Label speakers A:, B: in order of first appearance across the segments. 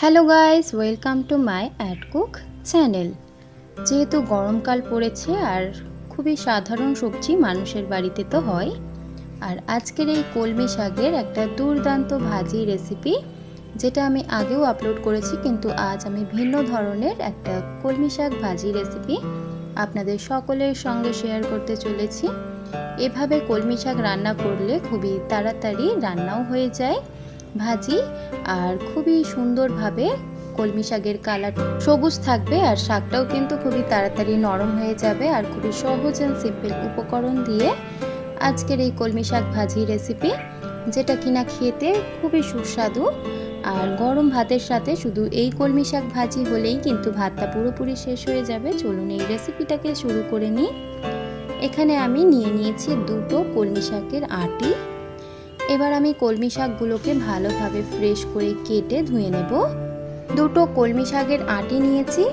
A: Hello guys, welcome to my add cook channel. যেহেতু গরমকাল পড়েছে আর খুবই সাধারণ সবজি মানুষের বাড়িতে তো হয়, আর আজকের এই কলমি শাকের একটা দুর্দান্ত ভাজি রেসিপি যেটা আমি আগেও আপলোড করেছি, কিন্তু আজ আমি ভিন্ন ধরনের একটা কলমি শাক ভাজি রেসিপি আপনাদের সকলের সঙ্গে শেয়ার করতে চলেছি। এভাবে কলমি শাক রান্না করলে খুবই তাড়াতাড়ি রান্নাও হয়ে যায় ভাজি, আর খুবই সুন্দরভাবে কলমি শাকের কালার সবুজ থাকবে, আর শাকটাও কিন্তু খুবই তাড়াতাড়ি নরম হয়ে যাবে। আর খুবই সহজ অ্যান্ড সিম্পল উপকরণ দিয়ে আজকের এই কলমি শাক ভাজি রেসিপি, যেটা কিনা খেতে খুবই সুস্বাদু। আর গরম ভাতের সাথে শুধু এই কলমি শাক ভাজি হলেই কিন্তু ভাতটা পুরোপুরি শেষ হয়ে যাবে। চলুন এই রেসিপিটাকে শুরু করে নিই। এখানে আমি নিয়ে নিয়েছি দুটো কলমি শাকের আটি। এবার আমি কলমি শাকগুলোকে ভালোভাবে ফ্রেশ করে কেটে ধুয়ে নেব। দুটো কলমি শাকের আটি নিয়েছি,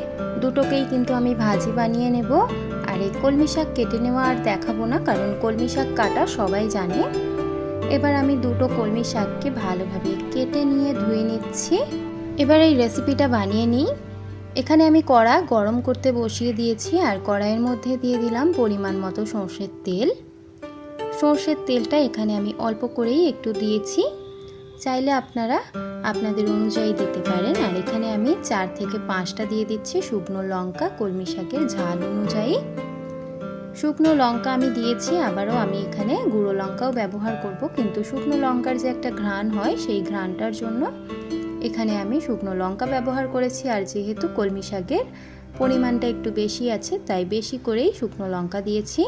A: দুটোকেই কিন্তু আমি ভাজি বানিয়ে নেব। আর এই কলমি শাক কেটে নেওয়া আর দেখাবো না, কারণ কলমি শাক কাটা সবাই জানে। এবার আমি দুটো কলমি শাককে ভালোভাবে কেটে নিয়ে ধুয়ে নিচ্ছি। এবার এই রেসিপিটা বানিয়ে নিই। এখানে আমি কড়া গরম করতে বসিয়ে দিয়েছি, আর কড়াইয়ের মধ্যে দিয়ে দিলাম পরিমাণ মতো সর্ষের তেল। সর্ষের তেলটা এখানে আমি অল্প করেই একটু দিয়েছি, চাইলে আপনারা আপনাদের অনুযায়ী দিতে পারেন। আর এখানে আমি 4 থেকে 5টা দিয়ে দিচ্ছি শুকনো লঙ্কা, কলমি শাকের ঝাল অনুযায়ী। শুকনো লঙ্কা আমি দিয়েছি, আবারও আমি এখানে গুঁড়ো লঙ্কাও ব্যবহার করব, কিন্তু শুকনো লঙ্কার যে একটা ঘ্রাণ হয় সেই ঘ্রাণটার জন্য এখানে আমি শুকনো লঙ্কা ব্যবহার করেছি। আর যেহেতু কলমি শাকের পরিমাণটা একটু বেশি আছে, তাই বেশি করেই শুকনো লঙ্কা দিয়েছি।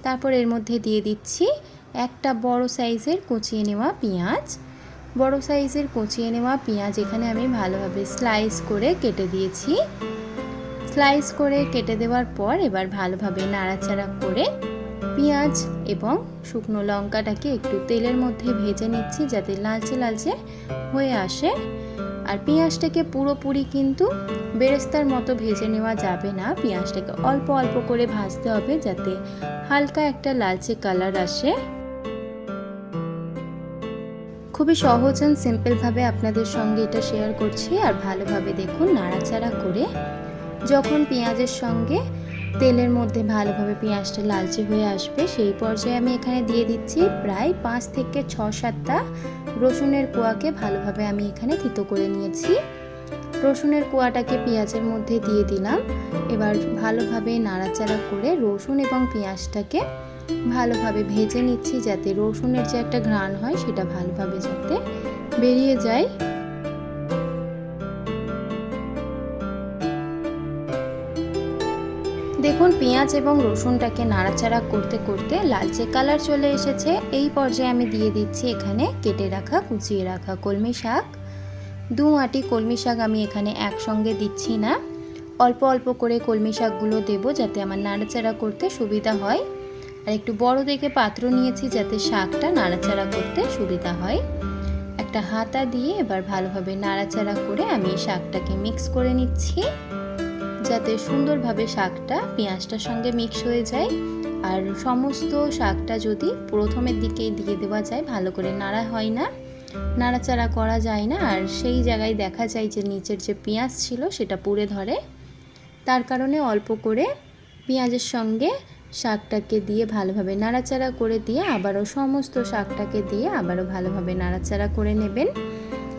A: তারপর এর মধ্যে দিয়ে দিচ্ছি একটা বড় সাইজের কুচিয়ে নেওয়া পেঁয়াজ। বড় সাইজের কুচিয়ে নেওয়া পেঁয়াজ এখানে আমি ভালোভাবে স্লাইস করে কেটে দিয়েছি। স্লাইস করে কেটে দেওয়ার পর এবার ভালোভাবে নাড়াচাড়া করে পেঁয়াজ এবং শুকনো লঙ্কাটাকে একটু তেলের মধ্যে ভেজে নিচ্ছি, যাতে লালচে লালচে হয়ে আসে। আর পেঁয়াজটাকে পুরোপুরি কিন্তু বেরেস্তার মতো ভেজে নেওয়া যাবে না, পেঁয়াজটাকে অল্প অল্প করে ভাজতে হবে, যাতে হালকা একটা লালচে কালার আসে। খুবই সহজ অ্যান্ড সিম্পলভাবে আপনাদের সঙ্গে এটা শেয়ার করছি। আর ভালোভাবে দেখুন নাড়াচাড়া করে যখন পেঁয়াজের সঙ্গে তেলের মধ্যে ভালোভাবে পেঁয়াজটা লালচে হয়ে আসবে, সেই পর্যায়ে আমি এখানে দিয়ে দিচ্ছি প্রায় 5 থেকে 6-7টা রসুনের কোয়াকে ভালোভাবে আমি এখানে থেতো করে নিয়েছি। রসুনের কোয়াটাকে পেঁয়াজের মধ্যে দিয়ে দিলাম। এবার ভালোভাবে নাড়াচাড়া করে রসুন এবং পেঁয়াজটাকে ভালোভাবে ভেজে নিচ্ছি, যাতে রসুনের যে একটা ঘ্রাণ হয় সেটা ভালোভাবে যাতে বেরিয়ে যায়। দেখুন পেঁয়াজ এবং রসুনটাকে নাড়াচাড়া করতে করতে লালচে কালার চলে এসেছে। এই পর্যায়ে আমি দিয়ে দিচ্ছি এখানে কেটে রাখা কুচিয়ে রাখা কলমি শাক। 2 আঁটি কলমি শাক আমি এখানে একসঙ্গে দিচ্ছি না, অল্প অল্প করে কলমি শাকগুলো দেবো, যাতে আমার নাড়াচাড়া করতে সুবিধা হয়। আর একটু বড় দেখে পাত্র নিয়েছি, যাতে শাকটা নাড়াচাড়া করতে সুবিধা হয়। একটা হাতা দিয়ে এবার ভালোভাবে নাড়াচাড়া করে আমি শাকটাকে মিক্স করে নিচ্ছি, যাতে সুন্দরভাবে শাকটা পেঁয়াজটার সঙ্গে মিক্স হয়ে যায়। আর সমস্ত শাকটা যদি প্রথমের দিকেই দিয়ে দেওয়া যায়, ভালো করে নাড়া হয় না, নাড়াচাড়া করা যায় না, আর সেই জায়গায় দেখা যায় যে নিচের যে পেঁয়াজ ছিল সেটা পুড়ে ধরে। তার কারণে অল্প করে পেঁয়াজের সঙ্গে শাকটাকে দিয়ে ভালোভাবে নাড়াচাড়া করে দিয়ে আবারও সমস্ত শাকটাকে দিয়ে আবারও ভালোভাবে নাড়াচাড়া করে নেবেন।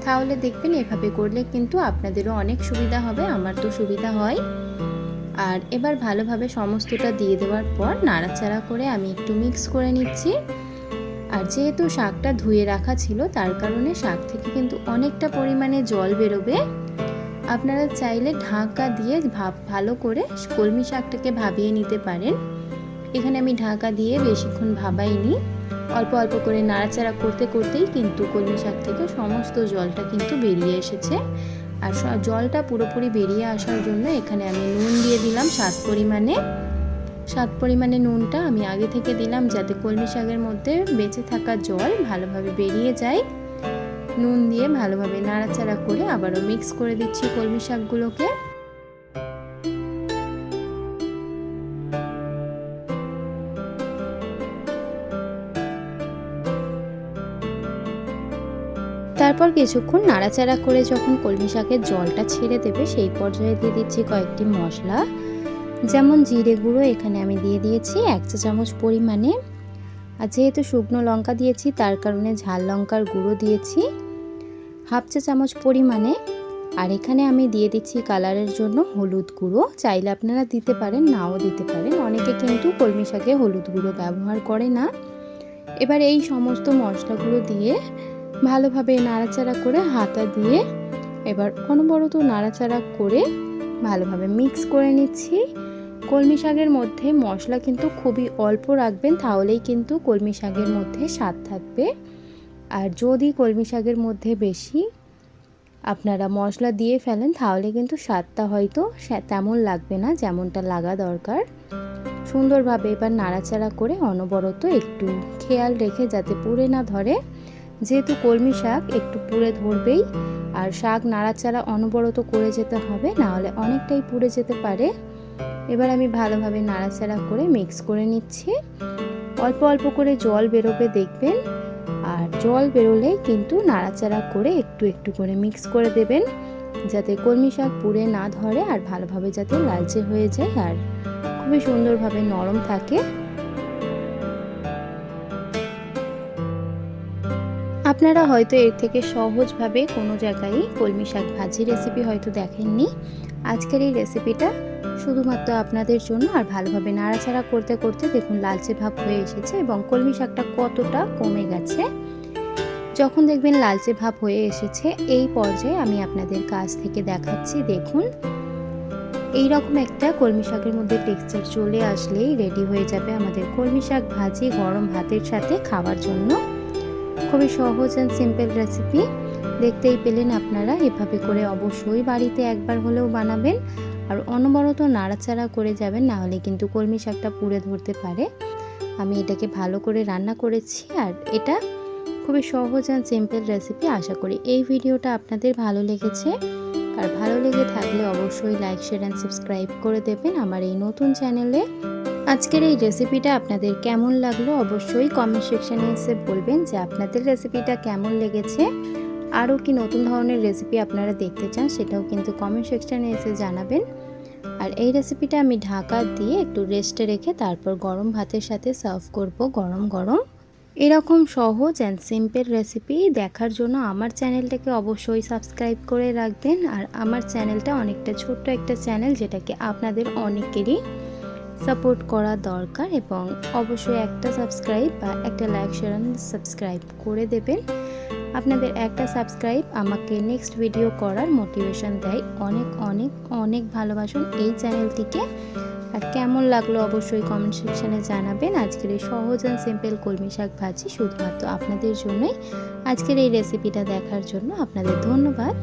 A: তাহলে দেখবেন এভাবে করলে কিন্তু আপনাদেরও অনেক সুবিধা হবে, আমার তো সুবিধা হয়। আর এবার ভালোভাবে সমস্তটা দিয়ে দেওয়ার পর নাড়াচাড়া করে আমি একটু মিক্স করে নিচ্ছি। আর যেহেতু শাকটা ধুয়ে রাখা ছিল, তার কারণে শাক থেকে কিন্তু অনেকটা পরিমাণে জল বেরোবে। আপনারা চাইলে ঢাকা দিয়ে ভালো করে কলমি শাকটাকে ভাবিয়ে নিতে পারেন। এখানে আমি ঢাকা দিয়ে বেশিক্ষণ ভাবাইনি, অল্প অল্প করে নাড়াচাড়া করতে করতেই কিন্তু কলমি শাক থেকে সমস্ত জলটা কিন্তু বেরিয়ে এসেছে। আর জলটা পুরোপুরি বেরিয়ে আসার জন্য এখানে আমি নুন দিয়ে দিলাম স্বাদ পরিমাণে নুনটা আমি আগে থেকে দিলাম, যাতে কলমি শাকের মধ্যে বেঁচে থাকা জল ভালোভাবে বেরিয়ে যায়। নুন দিয়ে ভালোভাবে নাড়াচাড়া করে আবারও মিক্স করে দিচ্ছি কলমি শাকগুলোকে। তারপর কিছুক্ষণ নাড়াচাড়া করে যখন কলমি শাকের জলটা ছেড়ে দেবে সেই পর্যায়ে দিয়ে দিচ্ছি কয়েকটি মশলা, যেমন জিরে গুঁড়ো এখানে আমি দিয়ে দিয়েছি 1 চা চামচ পরিমাণে। আর যেহেতু শুকনো লঙ্কা দিয়েছি তার কারণে ঝাল লঙ্কার গুঁড়ো দিয়েছি 1/2 চা চামচ পরিমাণে। আর এখানে আমি দিয়ে দিচ্ছি কালারের জন্য হলুদ গুঁড়ো, চাইলে আপনারা দিতে পারেন নাও দিতে পারেন, অনেকে কিন্তু কলমি শাকে হলুদ গুঁড়ো ব্যবহার করে না। এবার এই সমস্ত মশলাগুলো দিয়ে ভালোভাবে নাড়াচাড়া করে হাতা দিয়ে এবার অনবরত নাড়াচাড়া করে ভালোভাবে মিক্স করে নিচ্ছি। কলমি শাকের মধ্যে মশলা কিন্তু খুবই অল্প রাখবেন, তাহলেই কিন্তু কলমি শাকের মধ্যে স্বাদ থাকবে। আর যদি কলমি শাকের মধ্যে বেশি আপনারা মশলা দিয়ে ফেলেন তাহলে কিন্তু স্বাদটা হয়তো তেমন লাগবে না যেমনটা লাগা দরকার। সুন্দরভাবে এবার নাড়াচাড়া করে অনবরত একটু খেয়াল রেখে যাতে পুড়ে না ধরে, যেহেতু কলমি শাক একটু পুড়ে ধরবেই। আর শাক নাড়াচাড়া অনবরত করে যেতে হবে, নাহলে অনেকটাই পুড়ে যেতে পারে। এবার আমি ভালোভাবে নাড়াচাড়া করে মিক্স করে নিচ্ছি। অল্প অল্প করে জল বেরোবে দেখবেন, আর জল বেরোলে কিন্তু নাড়াচাড়া করে একটু একটু করে মিক্স করে দেবেন, যাতে কলমি শাক পুড়ে না ধরে আর ভালোভাবে যাতে লালচে হয়ে যায় আর খুবই সুন্দরভাবে নরম থাকে। আপনারা হয়তো এর থেকে সহজভাবে কোনো জায়গায় কলমি শাক ভাজি রেসিপি হয়তো দেখেননি। আজকের এই রেসিপিটা শুধুমাত্র আপনাদের জন্য। আর ভালোভাবে নাড়াচাড়া করতে করতে দেখুন লালচে ভাব হয়ে এসেছে এবং কলমি শাকটা কতটা কমে গেছে। যখন দেখবেন লালচে ভাব হয়ে এসেছে এই পর্যায়ে আমি আপনাদের কাছ থেকে দেখাচ্ছি। দেখুন এই রকম একটা কলমি শাকের মধ্যে টেক্সচার চলে আসলেই রেডি হয়ে যাবে আমাদের কলমি শাক ভাজি গরম ভাতের সাথে খাওয়ার জন্য। খুবই সহজ অ্যান্ড সিম্পল রেসিপি, দেখতেই পেলেন আপনারা। এভাবে করে অবশ্যই বাড়িতে একবার হলেও বানাবেন আর অনবরত নাড়াচাড়া করে যাবেন, না হলে কিন্তু কলমি শাকটা পুড়ে ধরতে পারে। আমি এটাকে ভালো করে রান্না করেছি আর এটা খুবই সহজ অ্যান্ড সিম্পল রেসিপি। আশা করি এই ভিডিওটা আপনাদের ভালো লেগেছে, আর ভালো লেগে থাকলে অবশ্যই লাইক শেয়ার অ্যান্ড সাবস্ক্রাইব করে দেবেন আমার এই নতুন চ্যানেলে। আজকের এই রেসিপিটা আপনাদের কেমন লাগলো অবশ্যই কমেন্ট সেকশানে এসে বলবেন যে আপনাদের রেসিপিটা কেমন লেগেছে। আরও কি নতুন ধরনের রেসিপি আপনারা দেখতে চান সেটাও কিন্তু কমেন্ট সেকশানে এসে জানাবেন। আর এই রেসিপিটা আমি ঢাকা দিয়ে একটু রেস্টে রেখে তারপর গরম ভাতের সাথে সার্ভ করব গরম গরম। এরকম সহজ অ্যান্ড সিম্পল রেসিপি দেখার জন্য আমার চ্যানেলটাকে অবশ্যই সাবস্ক্রাইব করে রাখবেন। আর আমার চ্যানেলটা অনেকটা ছোট্ট একটা চ্যানেল, যেটাকে আপনাদের অনেকেরই সাপোর্ট করা দরকার, এবং অবশ্যই একটা সাবস্ক্রাইব বা একটা লাইক শেয়ার সাবস্ক্রাইব করে দেবেন। আপনাদের একটা সাবস্ক্রাইব আমাকে নেক্সট ভিডিও করার মোটিভেশন দেয়। অনেক অনেক অনেক ভালোবাসুন এই চ্যানেলটিকে। আর কেমন লাগলো অবশ্যই কমেন্ট সেকশানে জানাবেন। আজকের এই সহজ অ্যান্ড সিম্পল কলমি শাক ভাজি শুধুমাত্র আপনাদের জন্যই। আজকের এই রেসিপিটা দেখার জন্য আপনাদের ধন্যবাদ।